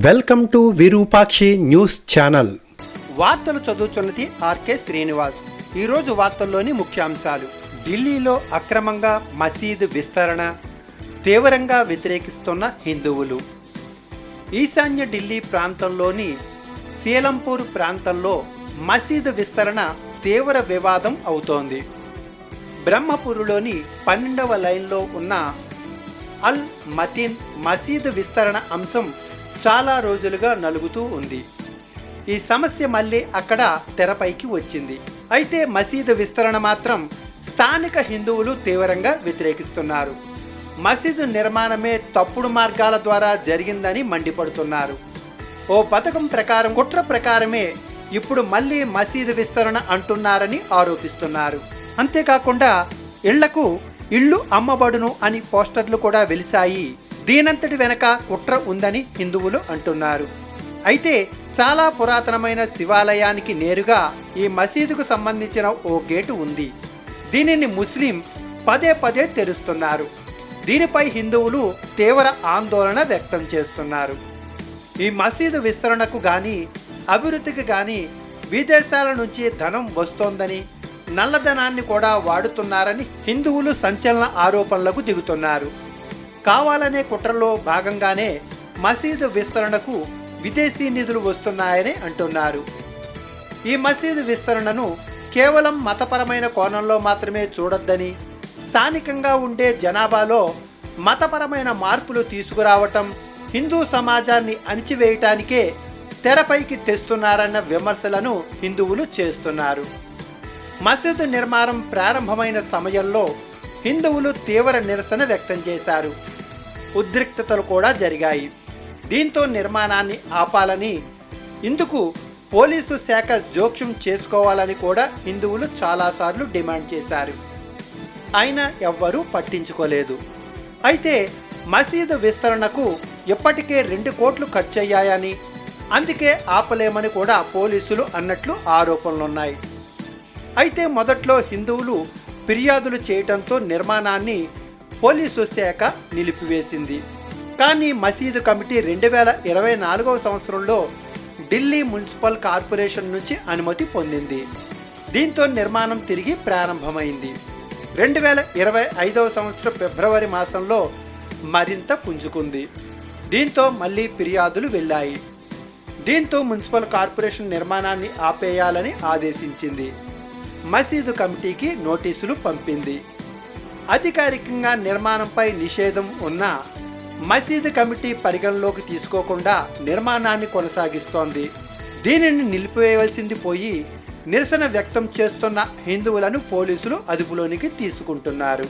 Welcome to Virupakshi news channel. వార్తలు చదువుతున్నది RK Srinivas. ఈరోజు వార్తల్లోని ముఖ్యాంశాలు: ఢిల్లీలో అక్రమంగా మసీదు విస్తరణ, తీవ్రంగా వ్యతిరేకిస్తున్న హిందువులు. ఈశాన్య ఢిల్లీ ప్రాంతంలోని సీలంపూర్ ప్రాంతంలో మసీదు విస్తరణ తీవ్ర వివాదం అవుతోంది. బ్రహ్మపురులోని 12వ లైన్లో ఉన్న అల్ మతీన్ మసీదు విస్తరణ అంశం చాలా రోజులుగా నలుగుతూ ఉంది. ఈ సమస్య మళ్ళీ అక్కడ తెరపైకి వచ్చింది. అయితే మసీదు విస్తరణ మాత్రం స్థానిక హిందువులు తీవ్రంగా వ్యతిరేకిస్తున్నారు. మసీదు నిర్మాణమే తప్పుడు మార్గాల ద్వారా జరిగిందని మండిపడుతున్నారు. ఓ పథకం ప్రకారం, కుట్ర ప్రకారమే ఇప్పుడు మళ్ళీ మసీదు విస్తరణ అంటున్నారని ఆరోపిస్తున్నారు. అంతేకాకుండా ఇళ్లకు ఇళ్ళు అమ్మబడును అని పోస్టర్లు కూడా వెలిశాయి. దీనంతటి వెనక కుట్ర ఉందని హిందువులు అంటున్నారు. అయితే చాలా పురాతనమైన శివాలయానికి నేరుగా ఈ మసీదుకు సంబంధించిన ఓ గేటు ఉంది. దీనిని ముస్లిం పదే పదే తెరుస్తున్నారు. దీనిపై హిందువులు తీవ్ర ఆందోళన వ్యక్తం చేస్తున్నారు. ఈ మసీదు విస్తరణకు కానీ అభివృద్ధికి కానీ విదేశాల నుంచి ధనం వస్తోందని, నల్లధనాన్ని కూడా వాడుతున్నారని హిందువులు సంచలన ఆరోపణలకు దిగుతున్నారు. కావాలనే కుట్రలో భాగంగానే మసీదు విస్తరణకు విదేశీ నిధులు వస్తున్నాయని అంటున్నారు. ఈ మసీదు విస్తరణను కేవలం మతపరమైన కోణంలో మాత్రమే చూడొద్దని, స్థానికంగా ఉండే జనాభాలో మతపరమైన మార్పులు తీసుకురావటం, హిందూ సమాజాన్ని అణిచివేయటానికే తెరపైకి తెస్తున్నారన్న విమర్శలను హిందువులు చేస్తున్నారు. మసీదు నిర్మాణం ప్రారంభమైన సమయంలో హిందువులు తీవ్ర నిరసన వ్యక్తం చేశారు. ఉద్రిక్తతలు కూడా జరిగాయి. దీంతో నిర్మాణాన్ని ఆపాలని, ఇందుకు పోలీసు శాఖ జోక్యం చేసుకోవాలని కూడా హిందువులు చాలాసార్లు డిమాండ్ చేశారు. అయినా ఎవ్వరూ పట్టించుకోలేదు. అయితే మసీదు విస్తరణకు ఇప్పటికే 2 కోట్లు ఖర్చయ్యాయని, అందుకే ఆపలేమని కూడా పోలీసులు అన్నట్లు ఆరోపణలున్నాయి. అయితే మొదట్లో హిందువులు ఫిర్యాదులు చేయడంతో నిర్మాణాన్ని పోలీసు శాఖ నిలిపివేసింది. కానీ మసీదు కమిటీ 2024వ సంవత్సరంలో ఢిల్లీ మున్సిపల్ కార్పొరేషన్ నుంచి అనుమతి పొందింది. దీంతో నిర్మాణం తిరిగి ప్రారంభమైంది. 2025వ సంవత్సరం ఫిబ్రవరి మాసంలో మరింత పుంజుకుంది. దీంతో మళ్ళీ ఫిర్యాదులు వెళ్ళాయి. దీంతో మున్సిపల్ కార్పొరేషన్ నిర్మాణాన్ని ఆపేయాలని ఆదేశించింది. మసీదు కమిటీకి నోటీసులు పంపింది. అధికారికంగా నిర్మాణంపై నిషేధం ఉన్న మసీదు కమిటీ పరిగణలోకి తీసుకోకుండా నిర్మాణాన్ని కొనసాగిస్తోంది. దీనిని నిలిపివేయవలసింది పోయి నిరసన వ్యక్తం చేస్తున్న హిందువులను పోలీసులు అదుపులోనికి తీసుకుంటున్నారు.